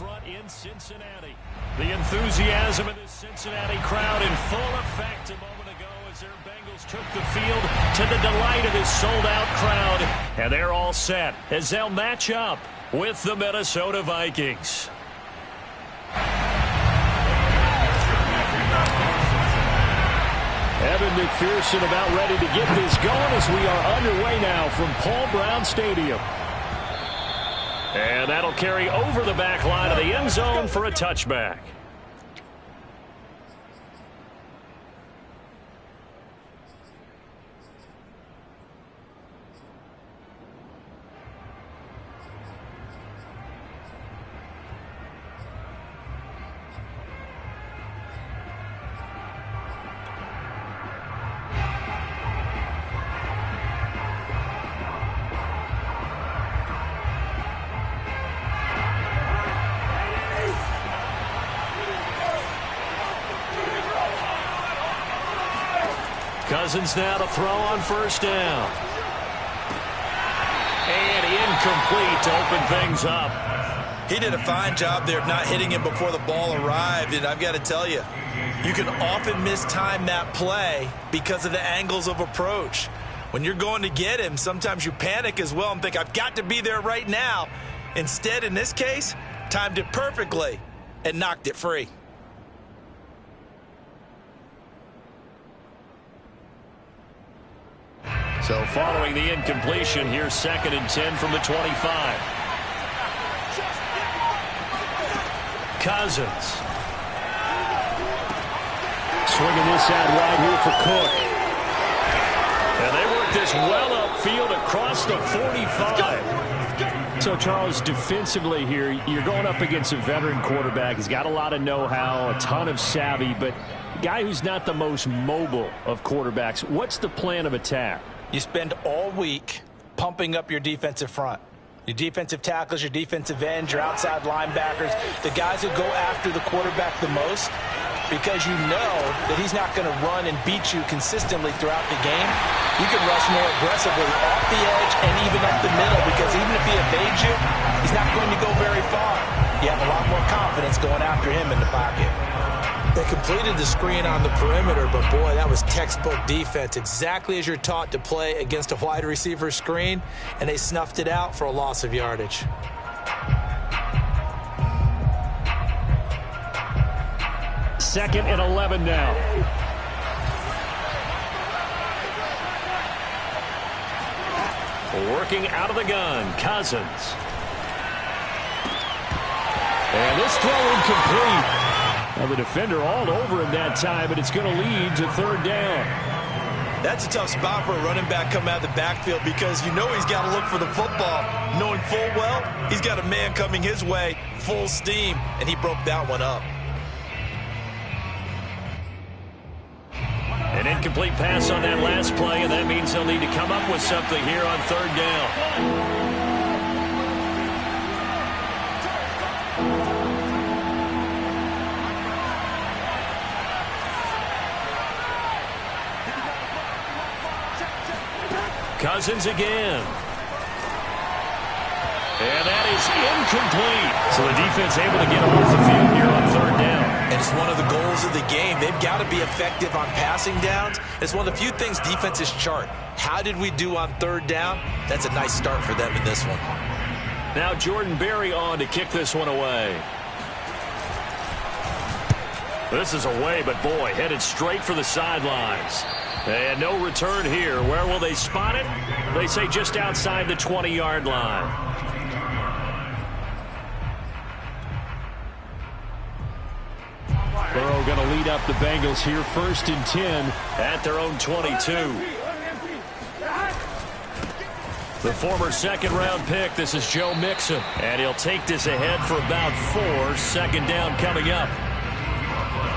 front in Cincinnati. The enthusiasm of this Cincinnati crowd in full effect a moment ago as their Bengals took the field to the delight of this sold-out crowd. And they're all set as they'll match up with the Minnesota Vikings. Evan McPherson about ready to get this going as we are underway now from Paul Brown Stadium. And that'll carry over the back line of the end zone for a touchback. Cousins now to throw on first down. And incomplete to open things up. He did a fine job there of not hitting him before the ball arrived, and I've got to tell you, you can often mistime that play because of the angles of approach. When you're going to get him, sometimes you panic as well and think, I've got to be there right now. Instead, in this case, timed it perfectly and knocked it free. So following the incompletion, here's 2nd and 10 from the 25. Cousins. Swinging this out wide here for Cook. And they work this well upfield across the 45. So, Charles, defensively here, you're going up against a veteran quarterback. He's got a lot of know-how, a ton of savvy, but a guy who's not the most mobile of quarterbacks. What's the plan of attack? You spend all week pumping up your defensive front. Your defensive tackles, your defensive ends, your outside linebackers, the guys who go after the quarterback the most, because you know that he's not going to run and beat you consistently throughout the game. You can rush more aggressively off the edge and even up the middle, because even if he evades you, he's not going to go very far. You have a lot more confidence going after him in the pocket. They completed the screen on the perimeter, but boy, that was textbook defense, exactly as you're taught to play against a wide receiver screen, and they snuffed it out for a loss of yardage. Second and 11 now. Working out of the gun, Cousins. And this throw incomplete. Now the defender all over him that time, but it's going to lead to 3rd down. That's a tough spot for a running back coming out of the backfield, because you know he's got to look for the football, knowing full well he's got a man coming his way full steam, and he broke that one up. An incomplete pass on that last play, and that means they'll need to come up with something here on 3rd down. Cousins again. And that is incomplete. So the defense able to get off the field here on 3rd down. And it's one of the goals of the game. They've got to be effective on passing downs. It's one of the few things defenses chart. How did we do on 3rd down? That's a nice start for them in this one. Now Jordan Berry on to kick this one away. This is away, but boy, headed straight for the sidelines. And no return here. Where will they spot it? They say just outside the 20-yard line. Burrow going to lead up the Bengals here, 1st and 10 at their own 22. The former 2nd-round pick, this is Joe Mixon. And he'll take this ahead for about 4. 2nd down coming up.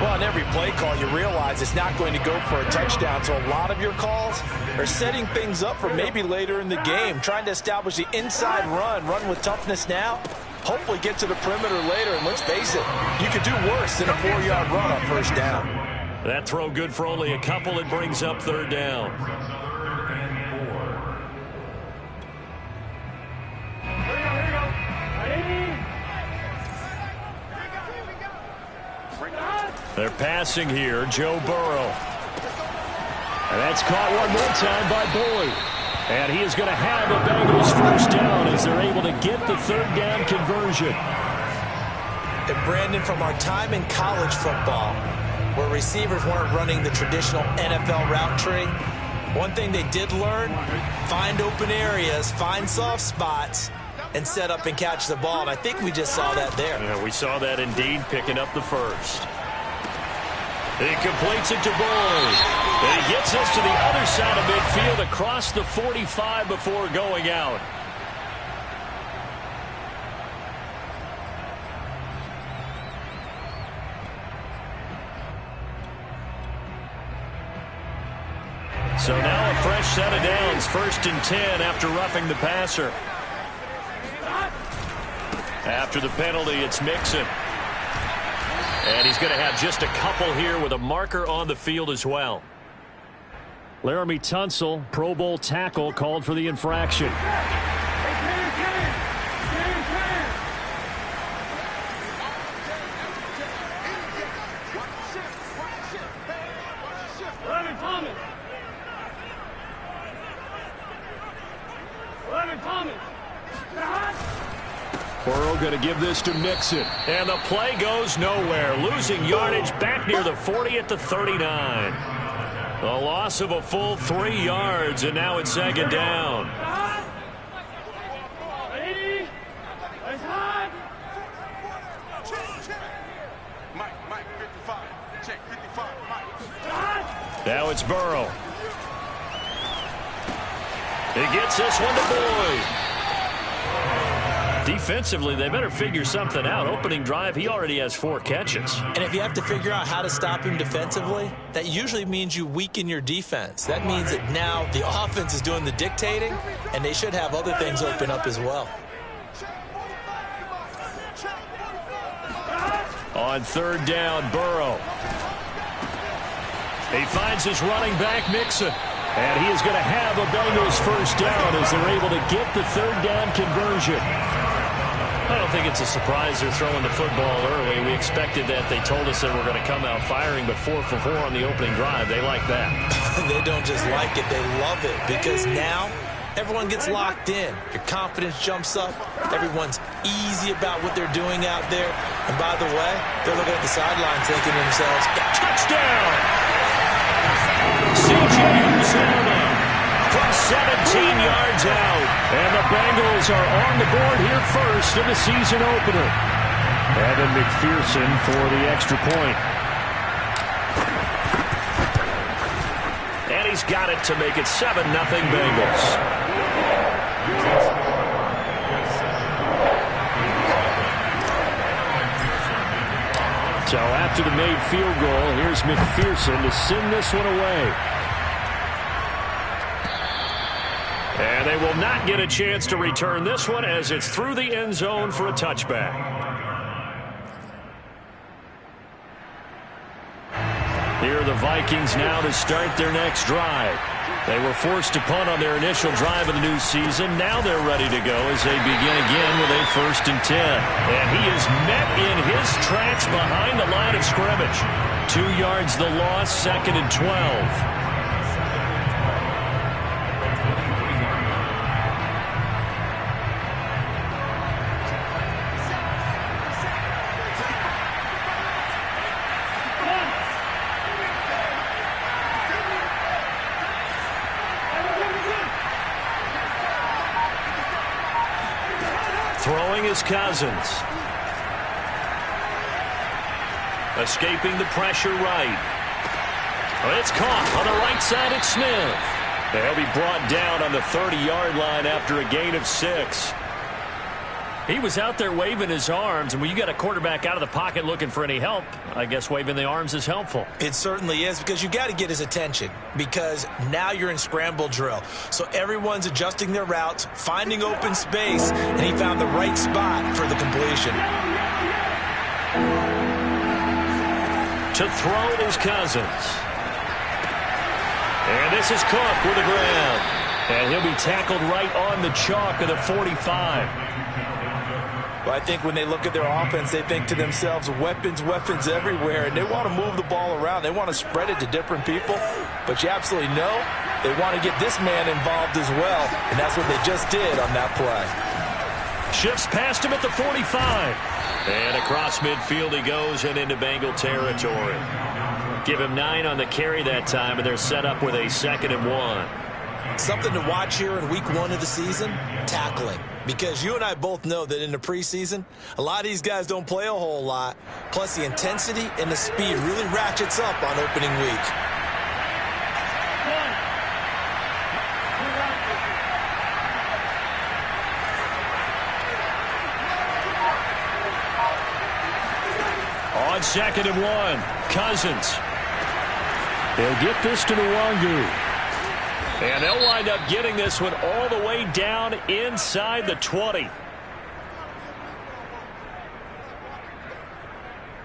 Well, in every play call, you realize it's not going to go for a touchdown. So a lot of your calls are setting things up for maybe later in the game, trying to establish the inside run with toughness now, hopefully get to the perimeter later. And let's face it, you could do worse than a 4-yard run on 1st down. That throw good for only a couple. It brings up 3rd down. They're passing here, Joe Burrow. And that's caught one more time by Boyd. And he is going to have a Bengals first down as they're able to get the third down conversion. And Brandon, from our time in college football, where receivers weren't running the traditional NFL route tree, one thing they did learn, find open areas, find soft spots, and set up and catch the ball. And I think we just saw that there. Yeah, we saw that indeed, picking up the first. He completes it to Boyd. And he gets us to the other side of midfield across the 45 before going out. So now a fresh set of downs, 1st and 10 after roughing the passer. After the penalty, it's Mixon. And he's going to have just a couple here with a marker on the field as well. Laramie Tunsil, Pro Bowl tackle, called for the infraction. Burrow going to give this to Mixon. And the play goes nowhere. Losing yardage back near the 40 at the 39. A loss of a full 3 yards, and now it's 2nd down. Now it's Burrow. He gets this one to Boyd. Defensively, they better figure something out. Opening drive, he already has 4 catches. And if you have to figure out how to stop him defensively, that usually means you weaken your defense. That means that now the offense is doing the dictating, and they should have other things open up as well. On 3rd down, Burrow. He finds his running back, Mixon. And he is going to have a Bengals first down as they're able to get the 3rd down conversion. I don't think it's a surprise they're throwing the football early. We expected that. They told us they were going to come out firing, but 4 for 4 on the opening drive. They like that. They don't just like it. They love it because now everyone gets locked in. Your confidence jumps up. Everyone's easy about what they're doing out there. And by the way, they're looking at the sidelines thinking to themselves, touchdown! C.J. Uzomah from 17 yards out. And the Bengals are on the board here first in the season opener. Evan McPherson for the extra point. And he's got it to make it 7-0 Bengals. So after the made field goal, here's McPherson to send this one away. And they will not get a chance to return this one as it's through the end zone for a touchback. Here are the Vikings now to start their next drive. They were forced to punt on their initial drive of the new season. Now they're ready to go as they begin again with a 1st and 10. And he is met in his tracks behind the line of scrimmage. 2 yards the loss, 2nd and 12. Throwing is Cousins. Escaping the pressure right. It's caught on the right side. It's Smith. They'll be brought down on the 30-yard line after a gain of 6. He was out there waving his arms, and when you got a quarterback out of the pocket looking for any help, I guess waving the arms is helpful. It certainly is, because you got to get his attention, because now you're in scramble drill. So everyone's adjusting their routes, finding open space, and he found the right spot for the completion. To throw it is Cousins. And this is Cook with the grab. And he'll be tackled right on the chalk of the 45. But I think when they look at their offense, they think to themselves, weapons, weapons everywhere, and they want to move the ball around. They want to spread it to different people, but you absolutely know they want to get this man involved as well, and that's what they just did on that play. Shifts past him at the 45. And across midfield he goes and into Bengal territory. Give him 9 on the carry that time, and they're set up with a 2nd and 1. Something to watch here in week 1 of the season, tackling. Because you and I both know that in the preseason, a lot of these guys don't play a whole lot. Plus, the intensity and the speed really ratchets up on opening week. On 2nd and 1, Cousins. They'll get this to Nwangu. And they'll wind up getting this one all the way down inside the 20.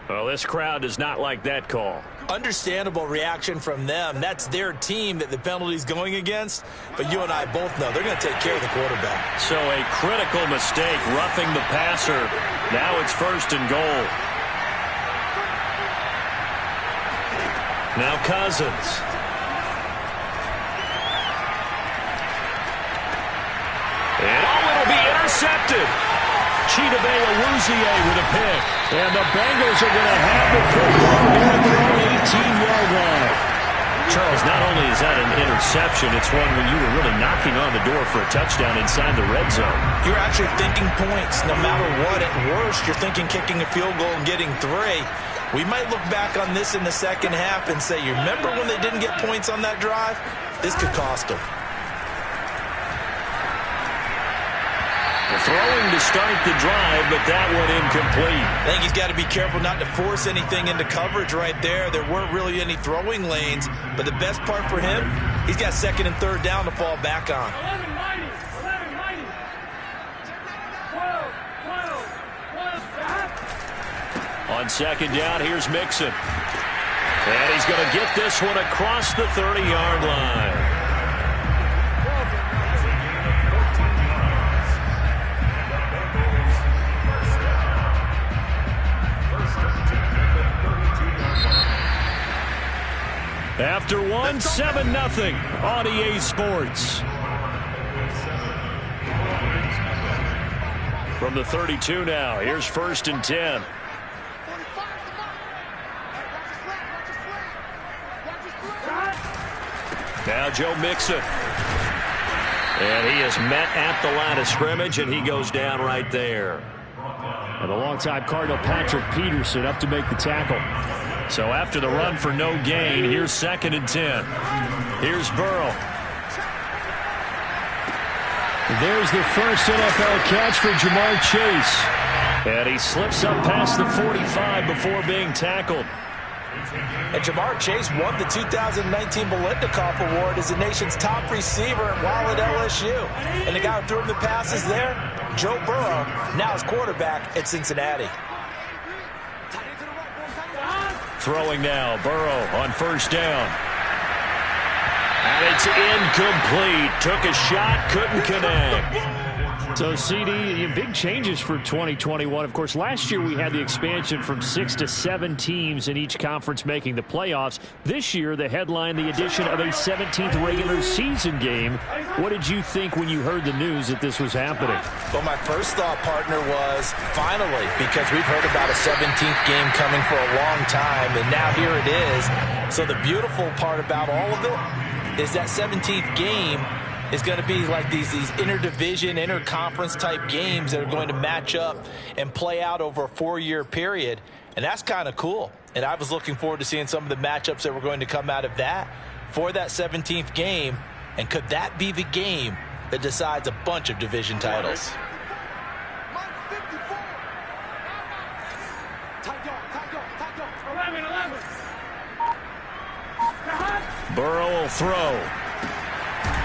Well, this crowd does not like that call. Understandable reaction from them. That's their team that the penalty's going against. But you and I both know they're going to take care of the quarterback. So a critical mistake, roughing the passer. Now it's 1st and goal. Now Cousins. And it'll be intercepted. Chidobe Awuzie with a pick. And the Bengals are going to have the football here at their own 18-yard line. Charles, not only is that an interception, it's one where you were really knocking on the door for a touchdown inside the red zone. You're actually thinking points no matter what. At worst, you're thinking kicking a field goal and getting 3. We might look back on this in the second half and say, you remember when they didn't get points on that drive? This could cost them. Throwing to start the drive, but that one incomplete. I think he's got to be careful not to force anything into coverage right there. There weren't really any throwing lanes, but the best part for him, he's got 2nd and 3rd down to fall back on. On 2nd down, here's Mixon. And he's going to get this one across the 30-yard line. After 1, 7-0 on EA Sports. From the 32 now, here's 1st and 10. Now Joe Mixon. And he is met at the line of scrimmage, and he goes down right there. And the longtime Cardinal Patrick Peterson up to make the tackle. So after the run for no gain, here's 2nd and 10. Here's Burrow. There's the first NFL catch for Jamar Chase. And he slips up past the 45 before being tackled. And Jamar Chase won the 2019 Biletnikoff Award as the nation's top receiver while at LSU. And the guy who threw him the passes there, Joe Burrow, now his quarterback at Cincinnati. Throwing now, Burrow on 1st down. And it's incomplete. Took a shot, couldn't connect. So, CD, big changes for 2021. Of course, last year we had the expansion from 6 to 7 teams in each conference making the playoffs. This year, the headline, the addition of a 17th regular season game. What did you think when you heard the news that this was happening? Well, my first thought, partner, was finally, because we've heard about a 17th game coming for a long time, and now here it is. So the beautiful part about all of it is that 17th game is going to be like these interdivision, interconference type games that are going to match up and play out over a 4-year period. And that's kind of cool. And I was looking forward to seeing some of the matchups that were going to come out of that for that 17th game. And could that be the game that decides a bunch of division titles? Burrow will throw.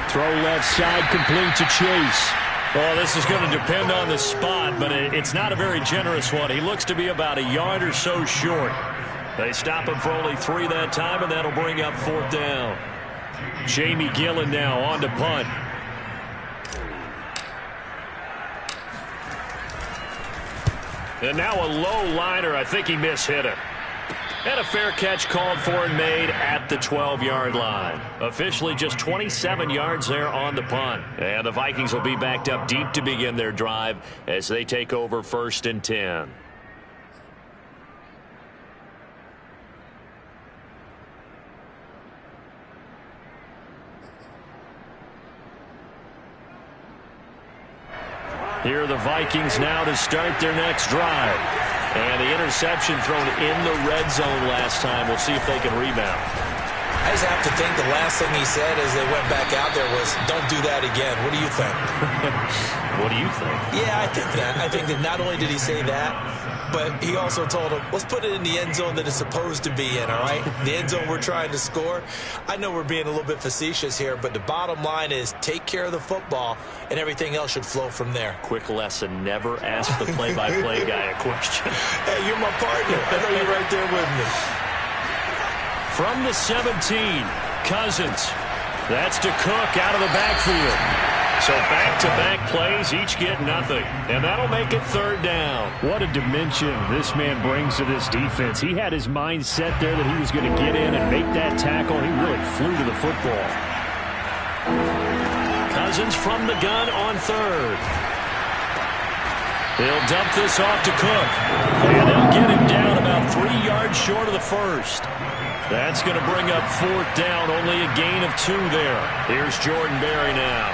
Throw left side, complete to Chase. Well, this is going to depend on the spot, but it's not a very generous one. He looks to be about a yard or so short. They stop him for only 3 that time, and that'll bring up 4th down. Jamie Gillen now on to punt. And now a low liner. I think he mishit it. And a fair catch called for and made at the 12-yard line. Officially just 27 yards there on the punt. And the Vikings will be backed up deep to begin their drive as they take over 1st and 10. Here are the Vikings now to start their next drive. And the interception thrown in the red zone last time. We'll see if they can rebound. I just have to think the last thing he said as they went back out there was, don't do that again. What do you think? What do you think? Yeah, I think that. I think that not only did he say that, but he also told him, let's put it in the end zone that it's supposed to be in, all right? The end zone we're trying to score. I know we're being a little bit facetious here, but the bottom line is take care of the football, and everything else should flow from there. Quick lesson, never ask the play-by-play guy a question. Hey, you're my partner. I know you're right there with me. From the 17, Cousins. That's to Cook out of the backfield. So back-to-back plays, each get nothing. And that'll make it 3rd down. What a dimension this man brings to this defense. He had his mind set there that he was going to get in and make that tackle. He really flew to the football. Cousins from the gun on 3rd. He'll dump this off to Cook. And they'll get him down about 3 yards short of the 1st. That's going to bring up 4th down, only a gain of 2 there. Here's Jordan Berry now,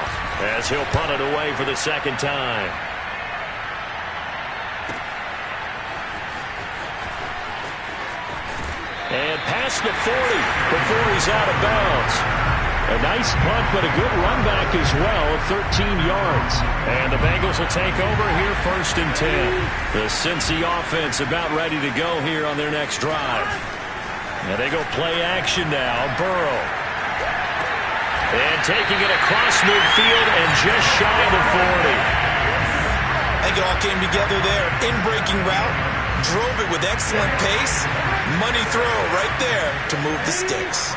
as he'll punt it away for the 2nd time. And past the 40 before he's out of bounds. A nice punt, but a good run back as well of 13 yards. And the Bengals will take over here 1st and 10. The Cincy offense about ready to go here on their next drive. And they go play action now. Burrow. And taking it across midfield and just shy of the 40. I think it all came together there. In-breaking route. Drove it with excellent pace. Money throw right there to move the sticks.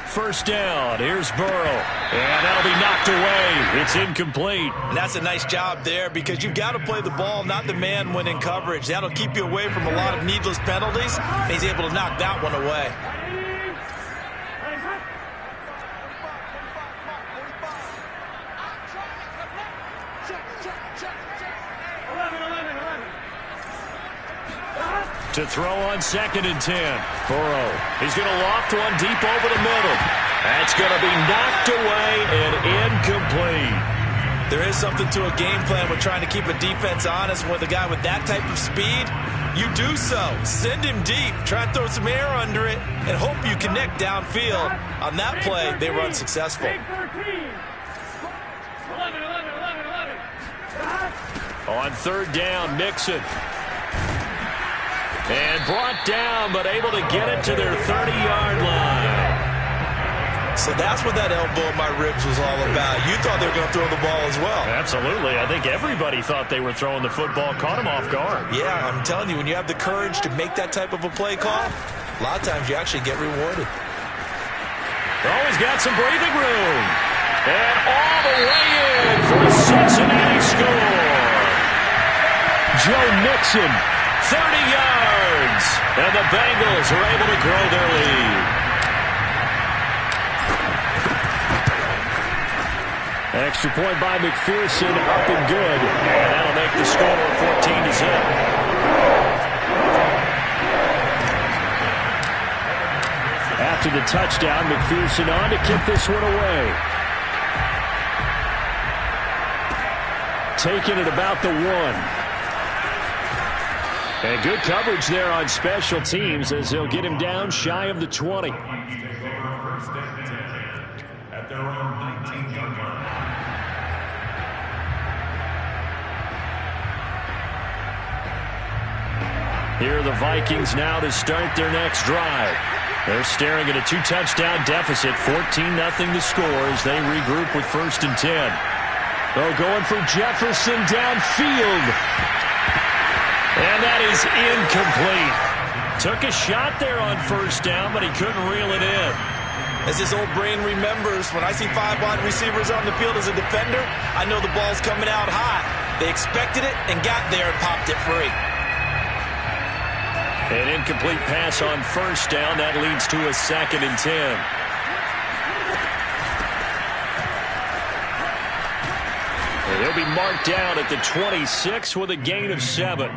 1st down. Here's Burrow. And that'll be knocked away. It's incomplete. And that's a nice job there because you've got to play the ball, not the man when in coverage. That'll keep you away from a lot of needless penalties. And he's able to knock that one away. To throw on 2nd and 10. Burrow. He's going to loft one deep over the middle. That's going to be knocked away and incomplete. There is something to a game plan with trying to keep a defense honest. With a guy with that type of speed, you do so. Send him deep. Try and throw some air under it and hope you connect downfield. On that play, they were unsuccessful. On 3rd down, Mixon. And brought down, but able to get it to their 30-yard line. So that's what that elbow in my ribs was all about. You thought they were going to throw the ball as well. Absolutely. I think everybody thought they were throwing the football, caught him off guard. Yeah, I'm telling you, when you have the courage to make that type of a play call, a lot of times you actually get rewarded. Oh, he's got some breathing room. And all the way in for a Cincinnati score. Joe Mixon, 30 yards. And the Bengals are able to grow their lead. Extra point by McPherson, up and good. And that'll make the score 14-0. After the touchdown, McPherson on to kick this one away. Taking it about the 1. And good coverage there on special teams as they'll get him down shy of the 20. Here are the Vikings now to start their next drive. They're staring at a 2-touchdown deficit, 14-0 the score as they regroup with 1st and 10. They're going for Jefferson downfield. And that is incomplete. Took a shot there on 1st down, but he couldn't reel it in. As his old brain remembers, when I see 5 wide receivers on the field as a defender, I know the ball's coming out hot. They expected it and got there and popped it free. An incomplete pass on first down. That leads to a 2nd and 10. And he'll be marked down at the 26 with a gain of 7.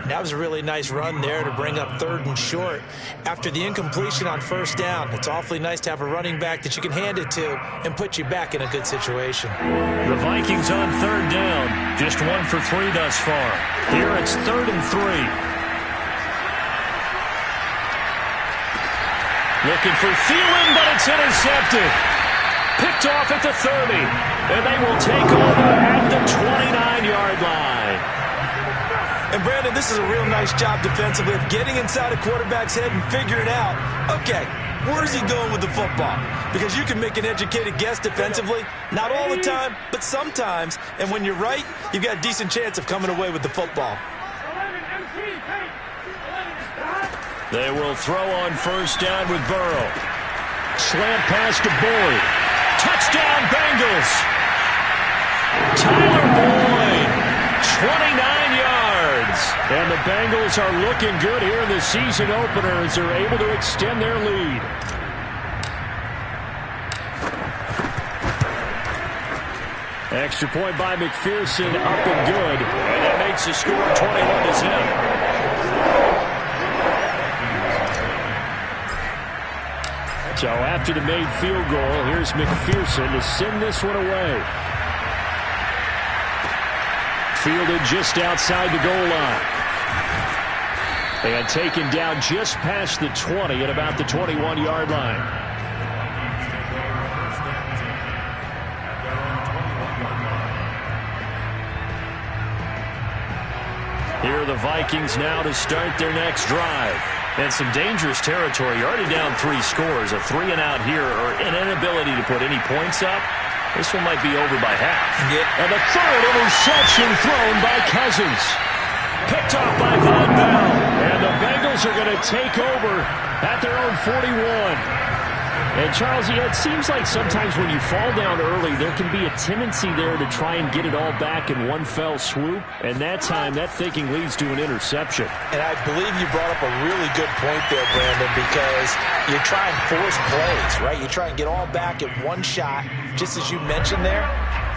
That was a really nice run there to bring up 3rd and short. After the incompletion on first down, it's awfully nice to have a running back that you can hand it to and put you back in a good situation. The Vikings on 3rd down. Just 1 for 3 thus far. Here it's 3rd and 3. Looking for Thielen, but it's intercepted. Picked off at the 30. And they will take over at the 29-yard line. And, Brandon, this is a real nice job defensively of getting inside a quarterback's head and figuring out, okay, where's he going with the football? Because you can make an educated guess defensively, not all the time, but sometimes. And when you're right, you've got a decent chance of coming away with the football. They will throw on first down with Burrow. Slant pass to Boyd. Touchdown, Bengals. Tyler Boyd, 29 yards. And the Bengals are looking good here in the season opener as they're able to extend their lead. Extra point by McPherson, up and good. And that makes the score 21-0. So after the made field goal, here's McPherson to send this one away. Fielded just outside the goal line. And taken down just past the 20 at about the 21-yard line. Here are the Vikings now to start their next drive. And some dangerous territory. You're already down 3 scores. A 3-and-out here or an inability to put any points up. This one might be over by half. Yep. And the 3rd interception thrown by Cousins. Picked off by Von Bell. And the Bengals are going to take over at their own 41. And, Charles, yeah, it seems like sometimes when you fall down early, there can be a tendency there to try and get it all back in one fell swoop. And that time, that thinking leads to an interception. And I believe you brought up a really good point there, Brandon, because you try and force plays, right? You try and get all back in one shot, just as you mentioned there.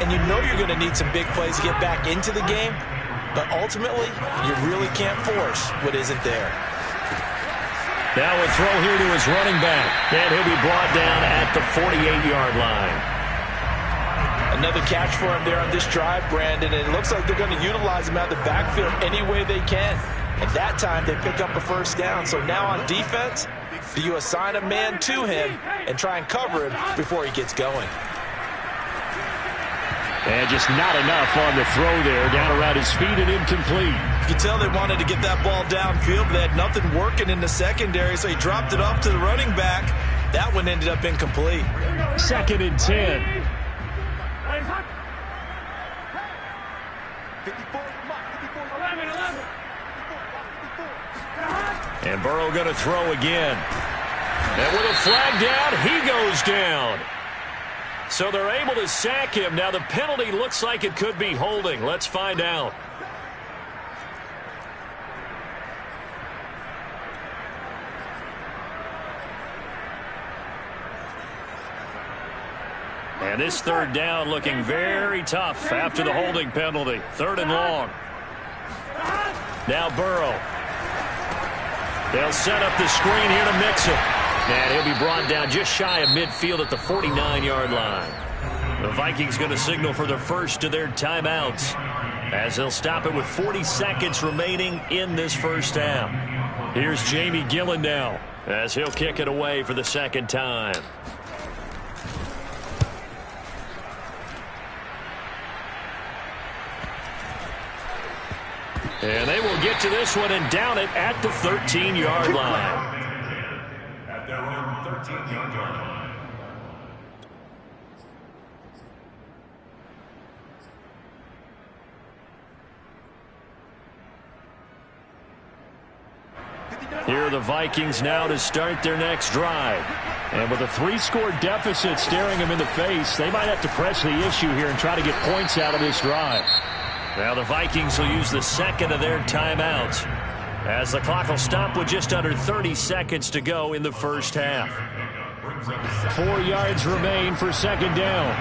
And you know you're going to need some big plays to get back into the game. But ultimately, you really can't force what isn't there. Now a throw here to his running back. And he'll be brought down at the 48-yard line. Another catch for him there on this drive, Brandon. And it looks like they're going to utilize him out of the backfield any way they can. And that time they pick up a first down. So now on defense, do you assign a man to him and try and cover him before he gets going? And just not enough on the throw there. Down around his feet and incomplete. You can tell they wanted to get that ball downfield, but they had nothing working in the secondary, so he dropped it off to the running back. That one ended up incomplete. 2nd and 10. And Burrow going to throw again. And with a flag down, he goes down. So they're able to sack him. Now the penalty looks like it could be holding. Let's find out. And this 3rd down looking very tough after the holding penalty. 3rd and long. Now Burrow. They'll set up the screen here to mix him. And he'll be brought down just shy of midfield at the 49-yard line. The Vikings going to signal for the first of their timeouts as they'll stop it with 40 seconds remaining in this first half. Here's Jamie Gillen now as he'll kick it away for the 2nd time. And they will get to this one and down it at the 13-yard line. At their own 13-yard line. Here are the Vikings now to start their next drive. And with a 3-score deficit staring them in the face, they might have to press the issue here and try to get points out of this drive. Now the Vikings will use the second of their timeouts, as the clock will stop with just under 30 seconds to go in the first half. 4 yards remain for second down.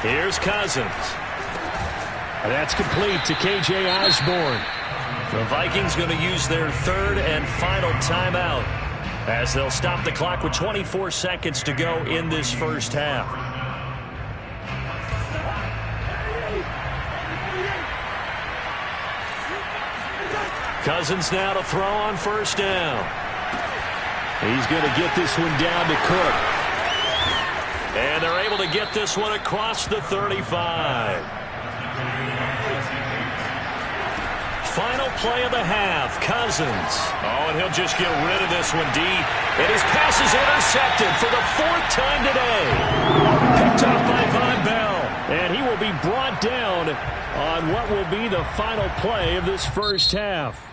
Here's Cousins. That's complete to K.J. Osborne. The Vikings going to use their third and final timeout, as they'll stop the clock with 24 seconds to go in this first half. Cousins now to throw on first down. He's going to get this one down to Cook. And they're able to get this one across the 35. Final play of the half, Cousins. Oh, and he'll just get rid of this one deep. And his pass is intercepted for the 4th time today. Picked off by Von Bell. And he will be brought down on what will be the final play of this first half.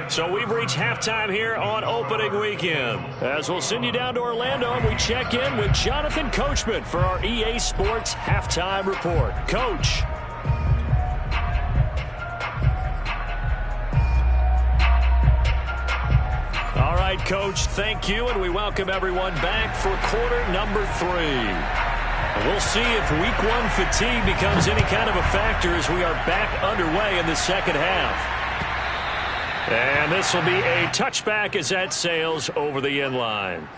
So we've reached halftime here on opening weekend. As we'll send you down to Orlando, and we check in with Jonathan Coachman for our EA Sports Halftime Report. Coach. All right, Coach, thank you, and we welcome everyone back for quarter number 3. We'll see if week 1 fatigue becomes any kind of a factor as we are back underway in the second half. And this will be a touchback as that sails over the end line.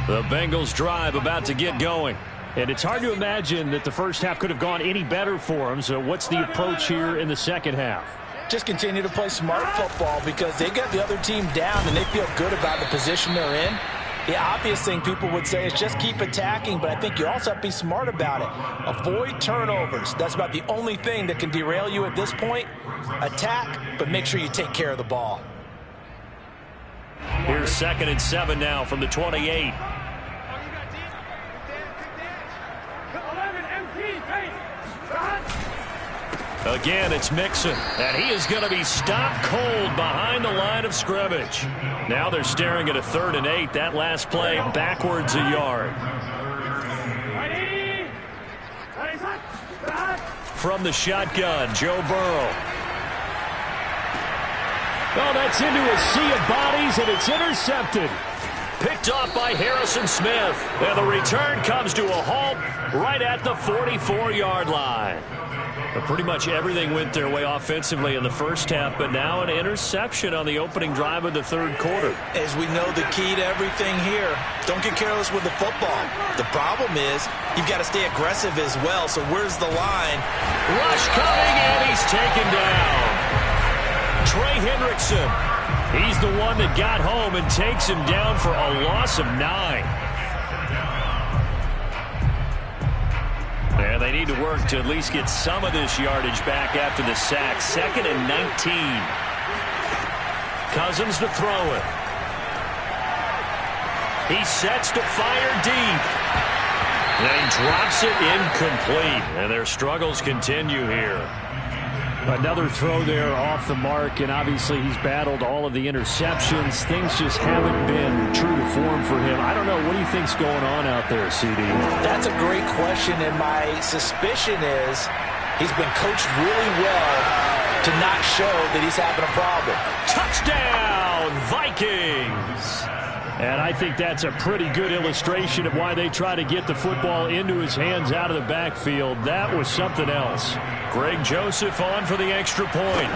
The Bengals drive about to get going. And it's hard to imagine that the first half could have gone any better for them. So what's the approach here in the second half? Just continue to play smart football because they got the other team down and they feel good about the position they're in. The obvious thing people would say is just keep attacking, but I think you also have to be smart about it. Avoid turnovers. That's about the only thing that can derail you at this point. Attack, but make sure you take care of the ball. Here's 2nd and 7 now from the 28. Again, it's Mixon, and he is going to be stopped cold behind the line of scrimmage. Now they're staring at a 3rd and 8. That last play backwards a yard. From the shotgun, Joe Burrow. Oh, that's into a sea of bodies, and it's intercepted. Picked off by Harrison Smith. And the return comes to a halt right at the 44-yard line. But pretty much everything went their way offensively in the first half, but now an interception on the opening drive of the 3rd quarter. As we know, the key to everything here, don't get careless with the football. The problem is you've got to stay aggressive as well, so where's the line? Rush coming, and he's taken down. Trey Hendrickson, he's the one that got home and takes him down for a loss of 9. And they need to work to at least get some of this yardage back after the sack. 2nd and 19. Cousins to throw it. He sets to fire deep. And he drops it incomplete. And their struggles continue here. Another throw there off the mark, and obviously he's battled all of the interceptions. Things just haven't been true to form for him. I don't know. What do you think's going on out there, CD? That's a great question, and my suspicion is he's been coached really well to not show that he's having a problem. Touchdown, Vikings! And I think that's a pretty good illustration of why they try to get the football into his hands out of the backfield. That was something else. Greg Joseph on for the extra point.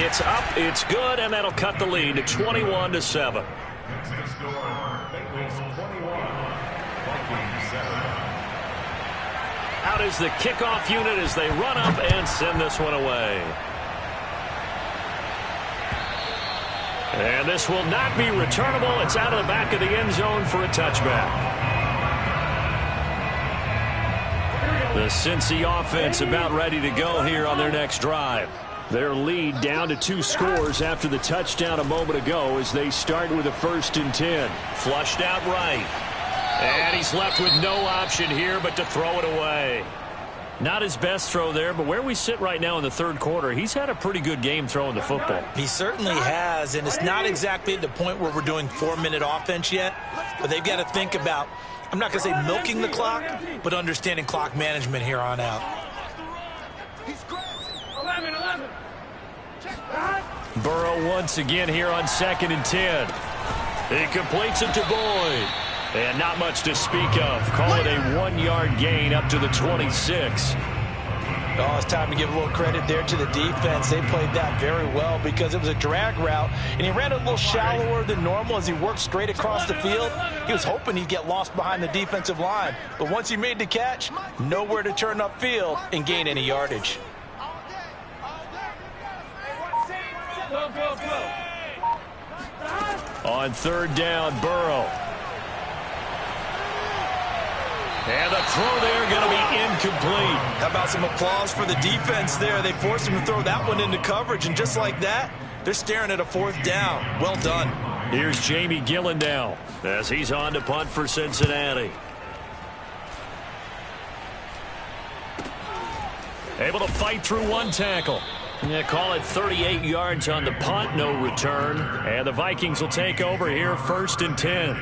It's up, it's good, and that'll cut the lead to 21-7. Out is the kickoff unit as they run up and send this one away. And this will not be returnable. It's out of the back of the end zone for a touchback. The Cincy offense about ready to go here on their next drive. Their lead down to 2 scores after the touchdown a moment ago as they start with a 1st and 10. Flushed out right. And he's left with no option here but to throw it away. Not his best throw there, but where we sit right now in the 3rd quarter, he's had a pretty good game throwing the football. He certainly has, and it's not exactly at the point where we're doing 4-minute offense yet, but they've got to think about, I'm not going to say milking the clock, but understanding clock management here on out. Burrow once again here on 2nd and 10. He completes it to Boyd. And not much to speak of. Call it a 1-yard gain up to the 26. Oh, it's time to give a little credit there to the defense. They played that very well because it was a drag route, and he ran a little shallower than normal as he worked straight across the field. He was hoping he'd get lost behind the defensive line, but once he made the catch, nowhere to turn upfield and gain any yardage. On 3rd down, Burrow. And the throw there going to be incomplete. How about some applause for the defense there? They forced him to throw that one into coverage, and just like that, they're staring at a 4th down. Well done. Here's Jamie Gillen now as he's on to punt for Cincinnati. Able to fight through 1 tackle. Yeah, call it 38 yards on the punt, no return. And the Vikings will take over here 1st and 10.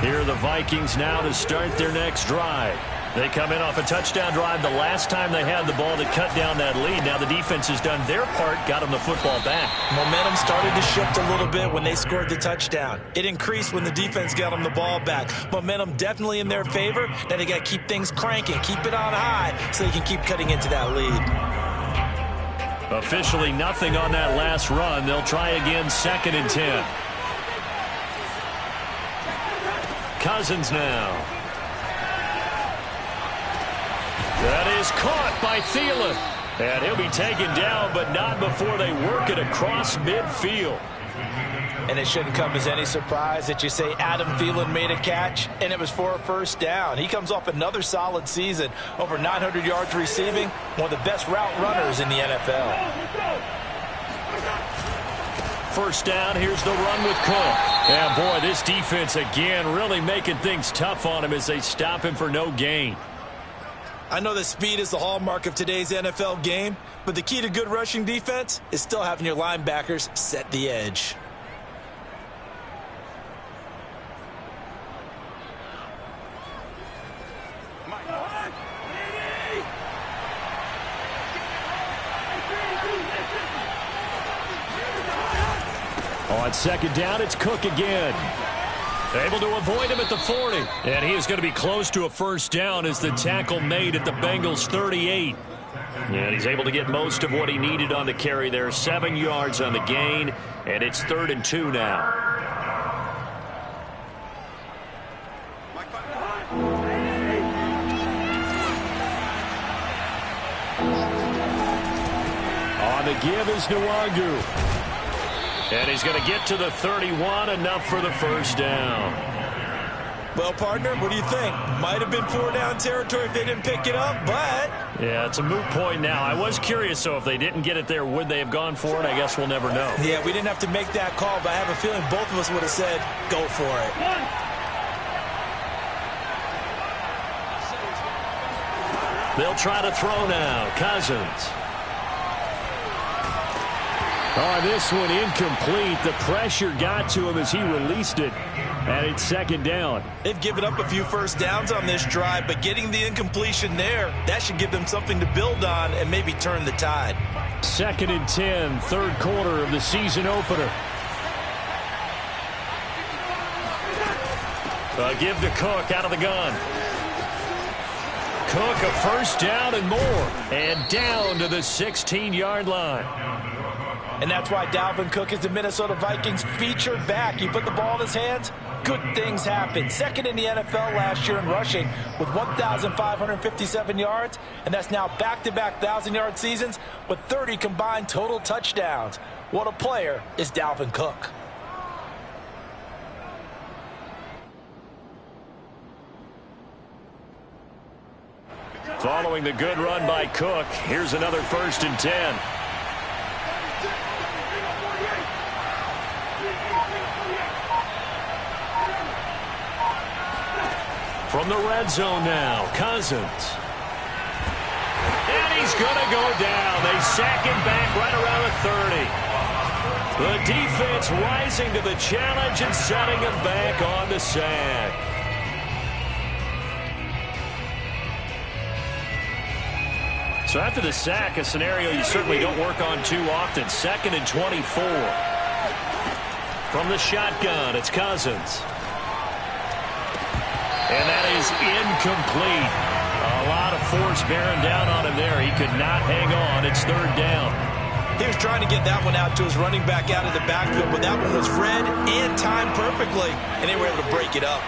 Here are the Vikings now to start their next drive. They come in off a touchdown drive the last time they had the ball to cut down that lead. Now the defense has done their part, got them the football back. Momentum started to shift a little bit when they scored the touchdown. It increased when the defense got them the ball back. Momentum definitely in their favor. Now they got to keep things cranking, keep it on high so they can keep cutting into that lead. Officially nothing on that last run. They'll try again 2nd and 10. Cousins now. That is caught by Thielen. And he'll be taken down, but not before they work it across midfield. And it shouldn't come as any surprise that you say Adam Thielen made a catch, and it was for a 1st down. He comes off another solid season, over 900 yards receiving, one of the best route runners in the NFL. 1st down, here's the run with Cook. Yeah, boy, this defense again really making things tough on him as they stop him for no gain. I know that speed is the hallmark of today's NFL game, but the key to good rushing defense is still having your linebackers set the edge. On 2nd down, it's Cook again. Able to avoid him at the 40. And he is going to be close to a 1st down as the tackle made at the Bengals 38. And he's able to get most of what he needed on the carry there. 7 yards on the gain, and it's 3rd and 2 now. On the give is Nwangu. And he's going to get to the 31, enough for the 1st down. Well, partner, what do you think? Might have been 4-down territory if they didn't pick it up, but... Yeah, it's a moot point now. I was curious, so if they didn't get it there, would they have gone for it? I guess we'll never know. Yeah, we didn't have to make that call, but I have a feeling both of us would have said, go for it. They'll try to throw now. Cousins. Oh, this one incomplete. The pressure got to him as he released it. And it's 2nd down. They've given up a few 1st downs on this drive, but getting the incompletion there, that should give them something to build on and maybe turn the tide. 2nd and 10, 3rd quarter of the season opener. A give to Cook out of the gun. Cook a 1st down and more. And down to the 16-yard line. And that's why Dalvin Cook is the Minnesota Vikings featured back. You put the ball in his hands, good things happen. 2nd in the NFL last year in rushing with 1,557 yards, and that's now back-to-back 1,000-yard seasons with 30 combined total touchdowns. What a player is Dalvin Cook. Following the good run by Cook, here's another 1st and 10. From the red zone now, Cousins. And he's going to go down. They sack him back right around the 30. The defense rising to the challenge and setting him back on the sack. So after the sack, a scenario you certainly don't work on too often. 2nd and 24. From the shotgun, it's Cousins. And that is incomplete. A lot of force bearing down on him there. He could not hang on. It's 3rd down. He was trying to get that one out to his running back out of the backfield, but that one was read and timed perfectly, and they were able to break it up.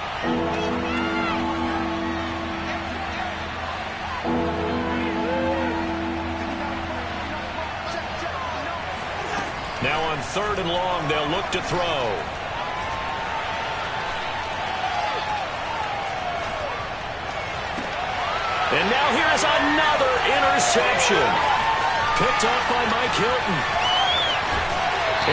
Now on 3rd and long, they'll look to throw. And now here's another interception. Picked off by Mike Hilton.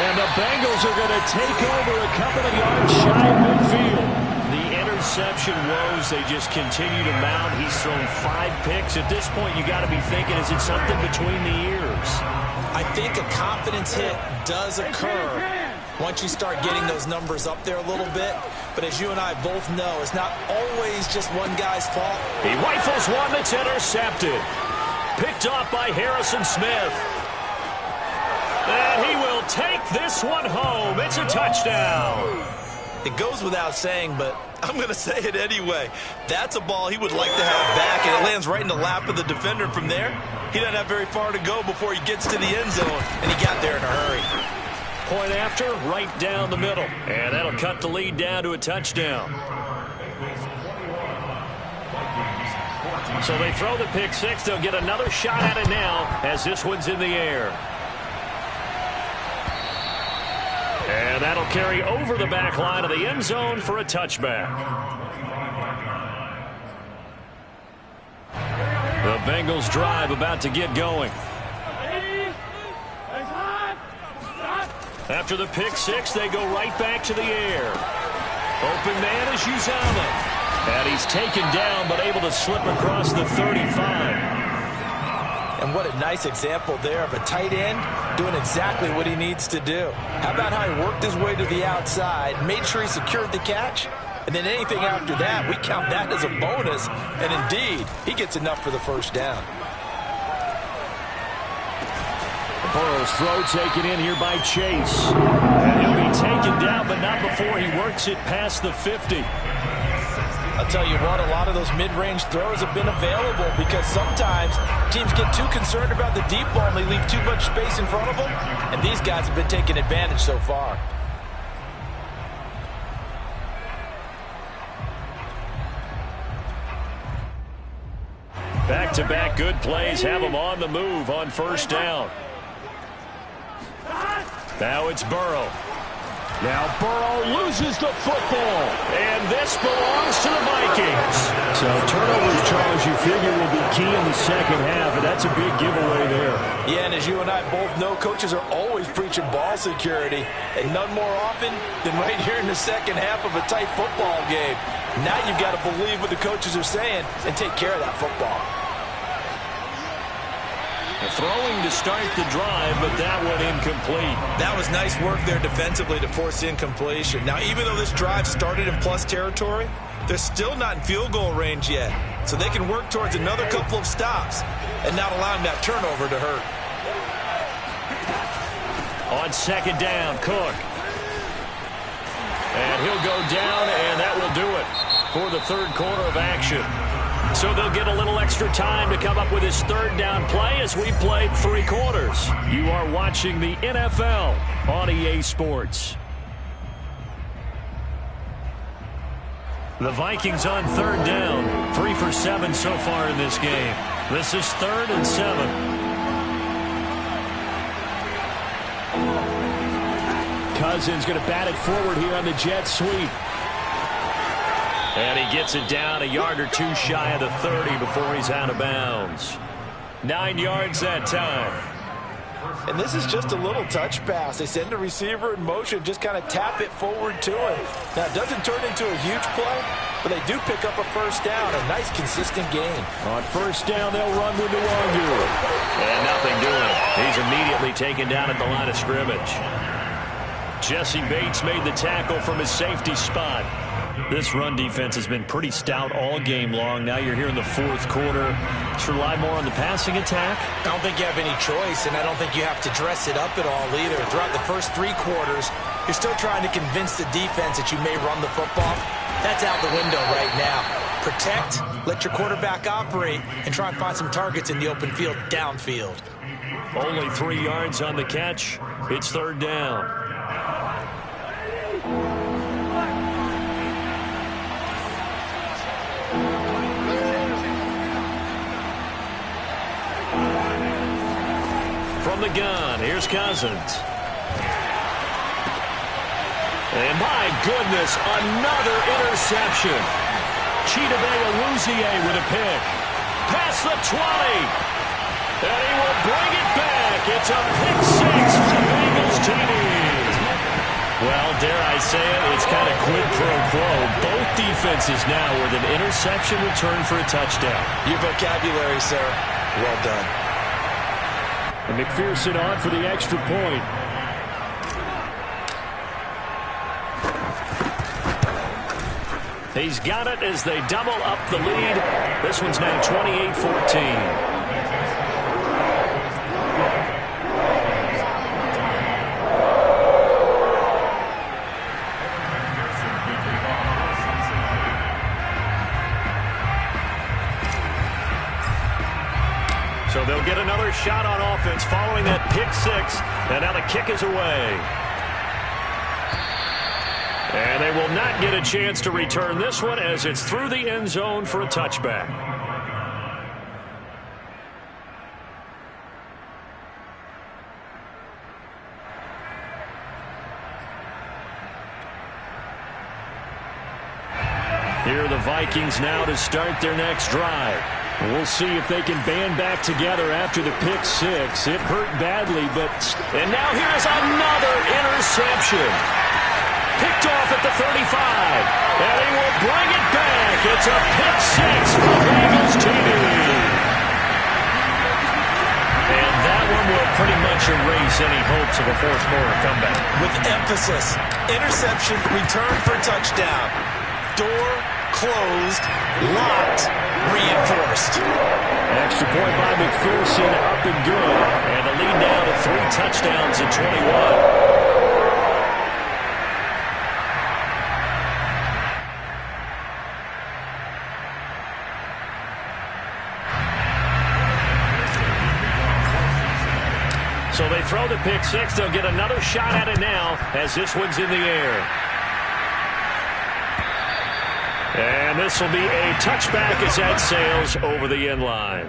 And the Bengals are going to take over a couple of yards shy of midfield. The interception woes, they just continue to mount. He's thrown 5 picks. At this point, you got to be thinking, is it something between the ears? I think a confidence hit does occur once you start getting those numbers up there a little bit. But as you and I both know, it's not always just one guy's fault. He rifles one that's intercepted. Picked off by Harrison Smith. And he will take this one home. It's a touchdown. It goes without saying, but I'm going to say it anyway. That's a ball he would like to have back, and it lands right in the lap of the defender. From there, he doesn't have very far to go before he gets to the end zone, and he got there in a hurry. Point after, right down the middle. And that'll cut the lead down to a touchdown. So they throw the pick 6. They'll get another shot at it now as this one's in the air. And that'll carry over the back line of the end zone for a touchback. The Bengals drive about to get going. After the pick 6, they go right back to the air. Open man is Uzama. And he's taken down but able to slip across the 35. And what a nice example there of a tight end doing exactly what he needs to do. How about how he worked his way to the outside, made sure he secured the catch, and then anything after that, we count that as a bonus. And indeed, he gets enough for the 1st down. Burrow's throw taken in here by Chase. And he'll be taken down, but not before he works it past the 50. I'll tell you what, a lot of those mid-range throws have been available because sometimes teams get too concerned about the deep ball and they leave too much space in front of them. And these guys have been taking advantage so far. Back-to-back good plays have them on the move on 1st down. Now it's Burrow. Now Burrow loses the football. And this belongs to the Vikings. So turnovers, Charles, you figure will be key in the 2nd half, and that's a big giveaway there. Yeah, and as you and I both know, coaches are always preaching ball security, and none more often than right here in the 2nd half of a tight football game. Now you've got to believe what the coaches are saying and take care of that football. Throwing to start the drive, but that one incomplete. That was nice work there defensively to force incompletion. Now, even though this drive started in plus territory, they're still not in field goal range yet. So they can work towards another couple of stops and not allowing that turnover to hurt. On 2nd down, Cook. And he'll go down, and that will do it for the 3rd quarter of action. So they'll get a little extra time to come up with his 3rd down play as we played 3 quarters. You are watching the NFL on EA Sports. The Vikings on 3rd down. 3 for 7 so far in this game. This is 3rd and 7. Cousins going to bat it forward here on the jet sweep. And he gets it down a yard or two shy of the 30 before he's out of bounds. 9 yards that time. And this is just a little touch pass. They send the receiver in motion, just kind of tap it forward to him. Now, it doesn't turn into a huge play, but they do pick up a first down. A nice, consistent gain. On first down, they'll run with Nwangu. And nothing doing. He's immediately taken down at the line of scrimmage. Jesse Bates made the tackle from his safety spot. This run defense has been pretty stout all game long. Now you're here in the fourth quarter. Just rely more on the passing attack? I don't think you have any choice, and I don't think you have to dress it up at all either. Throughout the first 3 quarters, you're still trying to convince the defense that you may run the football. That's out the window right now. Protect, let your quarterback operate, and try and find some targets in the open field downfield. Only 3 yards on the catch. It's third down. From the gun, here's Cousins. And my goodness, another interception. Chidobe Awuzie with a pick. Past the 20. And he will bring it back. It's a pick 6 for the Bengals team. Well, dare I say it, it's kind of quid pro quo. Both defenses now with an interception return for a touchdown. Your vocabulary, sir. Well done. And McPherson on for the extra point. He's got it as they double up the lead. This one's now 28-14. So they'll get another shot on offense following that pick 6. And now the kick is away. And they will not get a chance to return this one as it's through the end zone for a touchback. Here are the Vikings now to start their next drive. We'll see if they can band back together after the pick 6. It hurt badly, but... And now here's another interception. Picked off at the 35. And he will bring it back. It's a pick 6 for the Bengals team. And that one will pretty much erase any hopes of a fourth quarter comeback. With emphasis. Interception, return for touchdown. Door closed, locked, reinforced. Extra point by McPherson, up and good. And the lead now to 3 touchdowns at 21. So they throw the pick 6. They'll get another shot at it now as this one's in the air. And this will be a touchback as that sails over the end line.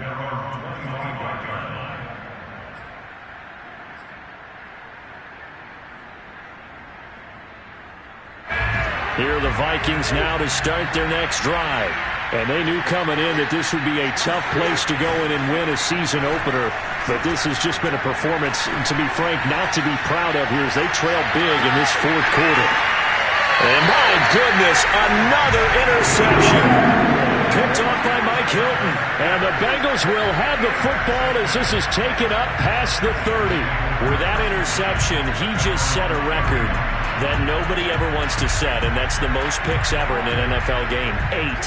Here are the Vikings now to start their next drive. And they knew coming in that this would be a tough place to go in and win a season opener. But this has just been a performance, to be frank, not to be proud of here as they trail big in this fourth quarter. And my goodness, another interception. Picked off by Mike Hilton. And the Bengals will have the football as this is taken up past the 30. With that interception, he just set a record that nobody ever wants to set, and that's the most picks ever in an NFL game. 8.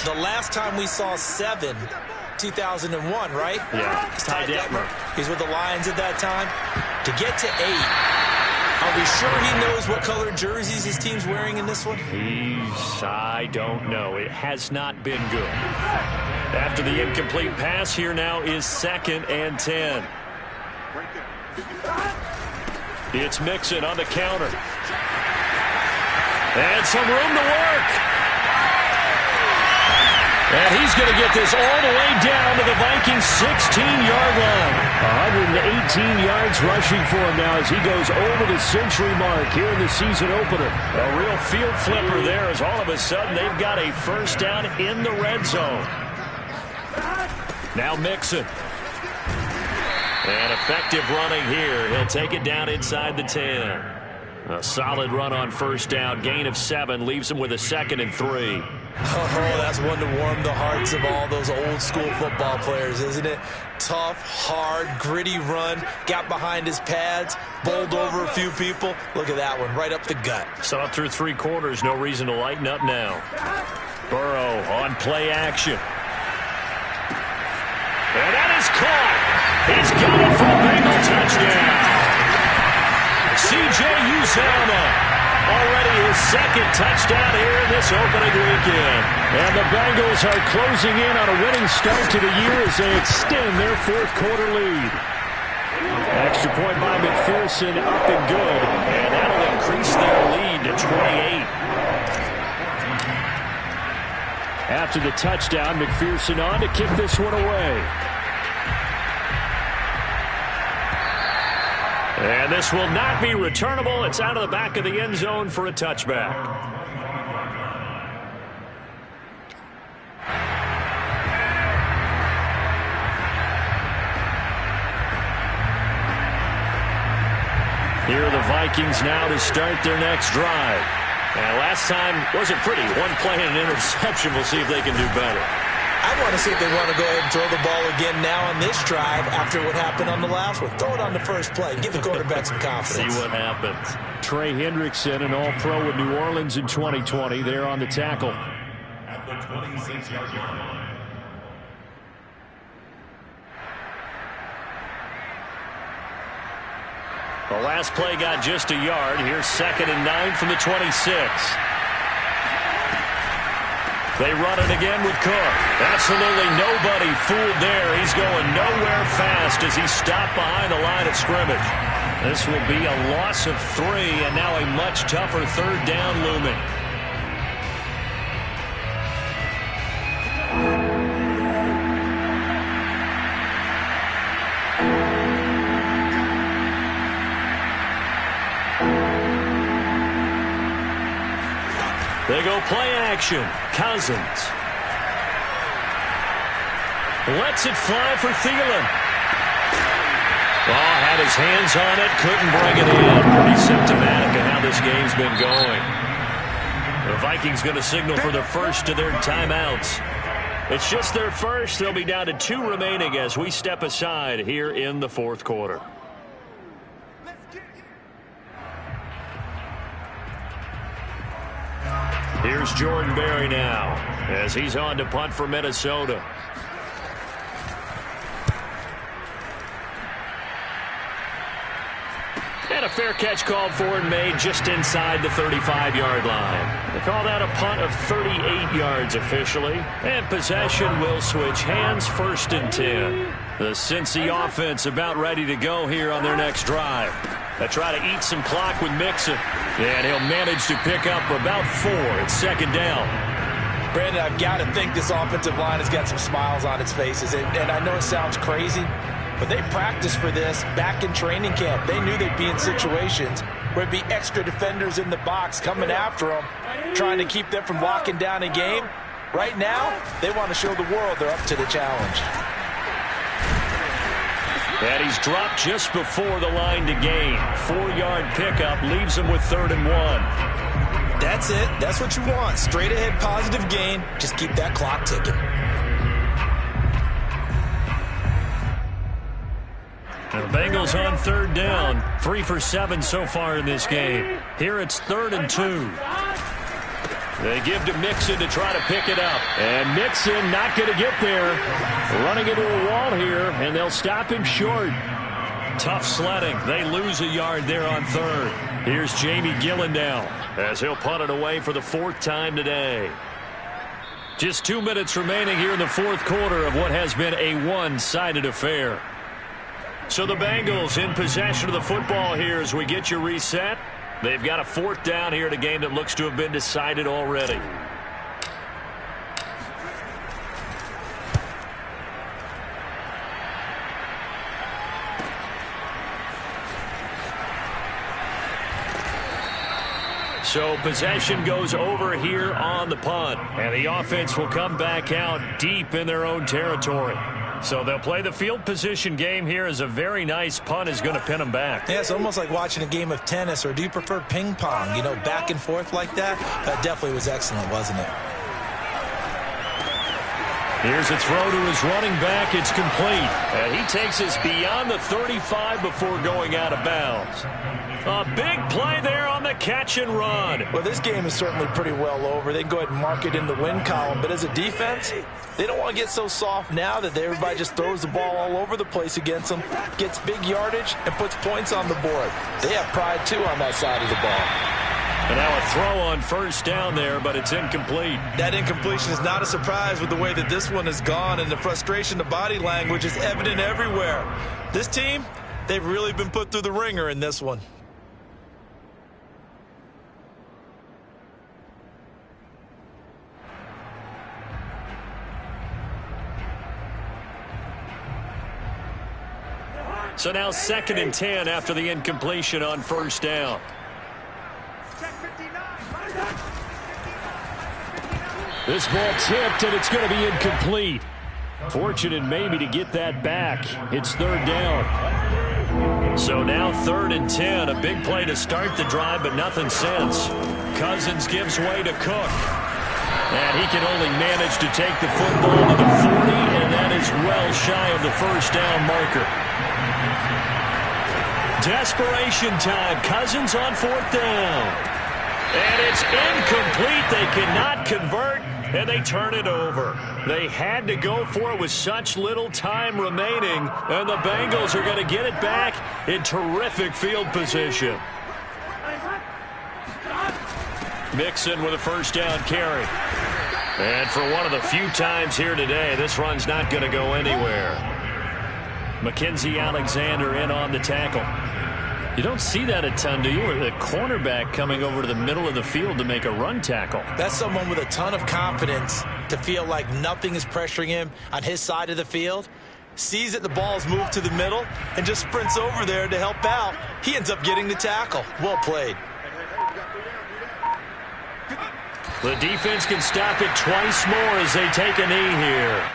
The last time we saw 7, 2001, right? Yeah. Ty Detmer. He's with the Lions at that time. To get to 8. Are we sure he knows what color jerseys his team's wearing in this one? I don't know. It has not been good. After the incomplete pass, here now is 2nd and 10. It's Mixon on the counter. And some room to work. And he's going to get this all the way down to the Vikings' 16-yard line. 118 yards rushing for him now as he goes over the century mark here in the season opener. A real field flipper there as all of a sudden they've got a first down in the red zone. Now Mixon. And effective running here. He'll take it down inside the 10. A solid run on first down. Gain of 7 leaves him with a 2nd and 3. Oh, that's one to warm the hearts of all those old school football players, isn't it? Tough, hard, gritty run. Got behind his pads, bowled over a few people. Look at that one, right up the gut. So through 3 quarters, no reason to lighten up now. Burrow on play action. And that is caught. He's got it for a Bengal touchdown. C.J. Uzomah, already his 2nd touchdown here in this opening weekend. And the Bengals are closing in on a winning start to the year as they extend their 4th quarter lead. Extra point by McPherson, up and good. And that'll increase their lead to 28. After the touchdown, McPherson on to kick this one away. And this will not be returnable. It's out of the back of the end zone for a touchback. Here are the Vikings now to start their next drive. And last time wasn't pretty. 1 play and an interception. We'll see if they can do better. I want to see if they want to go ahead and throw the ball again now on this drive after what happened on the last one. Throw it on the first play. Give the quarterback some confidence. See what happens. Trey Hendrickson, an all-pro with New Orleans in 2020. There on the tackle. At the 26-yard line. The last play got just a yard. Here's 2nd and 9 from the 26. They run it again with Cook. Absolutely nobody fooled there. He's going nowhere fast as he stopped behind the line of scrimmage. This will be a loss of 3 and now a much tougher 3rd down looming. They go play action. Cousins. Lets it fly for Thielen. Oh, had his hands on it. Couldn't bring it in. Pretty symptomatic of how this game's been going. The Vikings going to signal for the first of their timeouts. It's just their first. They'll be down to 2 remaining as we step aside here in the 4th quarter. Here's Jordan Berry now as he's on to punt for Minnesota. And a fair catch called for and made just inside the 35-yard line. They call that a punt of 38 yards officially. And possession will switch hands, 1st and 10. The Cincy offense about ready to go here on their next drive. They try to eat some clock with Mixon. And he'll manage to pick up about 4. It's 2nd down. Brandon, I've got to think this offensive line has got some smiles on its faces. And I know it sounds crazy, but they practiced for this back in training camp. They knew they'd be in situations where there'd be extra defenders in the box coming after them, trying to keep them from locking down a game. Right now, they want to show the world they're up to the challenge. And he's dropped just before the line to gain. 4-yard pickup leaves him with 3rd and 1. That's it. That's what you want. Straight ahead positive gain. Just keep that clock ticking. The Bengals on 3rd down. 3 for 7 so far in this game. Here it's 3rd and 2. They give to Mixon to try to pick it up. And Mixon not going to get there. Running into a wall here, and they'll stop him short. Tough sledding. They lose a yard there on 3rd. Here's Jamie Gillen now as he'll punt it away for the 4th time today. Just 2 minutes remaining here in the 4th quarter of what has been a one-sided affair. So the Bengals in possession of the football here as we get you reset. They've got a 4th down here in a game that looks to have been decided already. So possession goes over here on the punt. And the offense will come back out deep in their own territory. So they'll play the field position game here as a very nice punt is going to pin them back. Yeah, it's almost like watching a game of tennis, or do you prefer ping pong? You know, back and forth like that? That definitely was excellent, wasn't it? Here's a throw to his running back. It's complete. And he takes us beyond the 35 before going out of bounds. A big play there on the catch and run. Well, this game is certainly pretty well over. They can go ahead and mark it in the win column. But as a defense, they don't want to get so soft now that everybody just throws the ball all over the place against them, gets big yardage, and puts points on the board. They have pride, too, on that side of the ball. And now a throw on first down there, but it's incomplete. That incompletion is not a surprise with the way that this one has gone, and the frustration, the body language is evident everywhere. This team, they've really been put through the ringer in this one. So now 2nd and 10 after the incompletion on first down. This ball tipped, and it's going to be incomplete. Fortunate maybe to get that back. It's 3rd down. So now 3rd and 10. A big play to start the drive, but nothing since. Cousins gives way to Cook. And he can only manage to take the football to the 40, and that is well shy of the first down marker. Desperation time. Cousins on 4th down. And it's incomplete. They cannot convert, and they turn it over. They had to go for it with such little time remaining, and the Bengals are going to get it back in terrific field position. Mixon with a first down carry. And for one of the few times here today, this run's not going to go anywhere. Mackenzie Alexander in on the tackle. You don't see that a ton, do you? The cornerback coming over to the middle of the field to make a run tackle. That's someone with a ton of confidence to feel like nothing is pressuring him on his side of the field. Sees that the ball's moved to the middle and just sprints over there to help out. He ends up getting the tackle. Well played. The defense can stop it twice more as they take a knee here.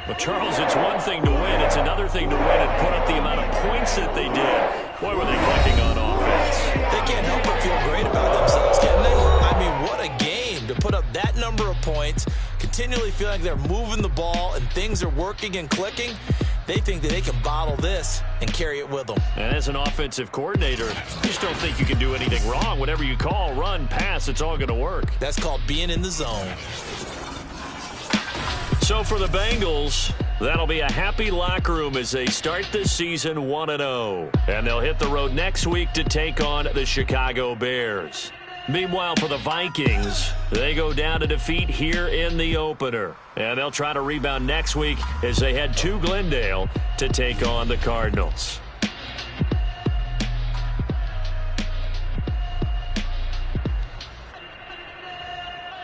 Well, Charles, it's one thing to win. It's another thing to win and put up the amount of points that they did. Boy, were they clicking on offense. They can't help but feel great about themselves, can they? I mean, what a game to put up that number of points, continually feel like they're moving the ball and things are working and clicking. They think that they can bottle this and carry it with them. And as an offensive coordinator, you just don't think you can do anything wrong. Whatever you call, run, pass, it's all going to work. That's called being in the zone. So for the Bengals, that'll be a happy locker room as they start this season 1-0. And they'll hit the road next week to take on the Chicago Bears. Meanwhile, for the Vikings, they go down to defeat here in the opener. And they'll try to rebound next week as they head to Glendale to take on the Cardinals.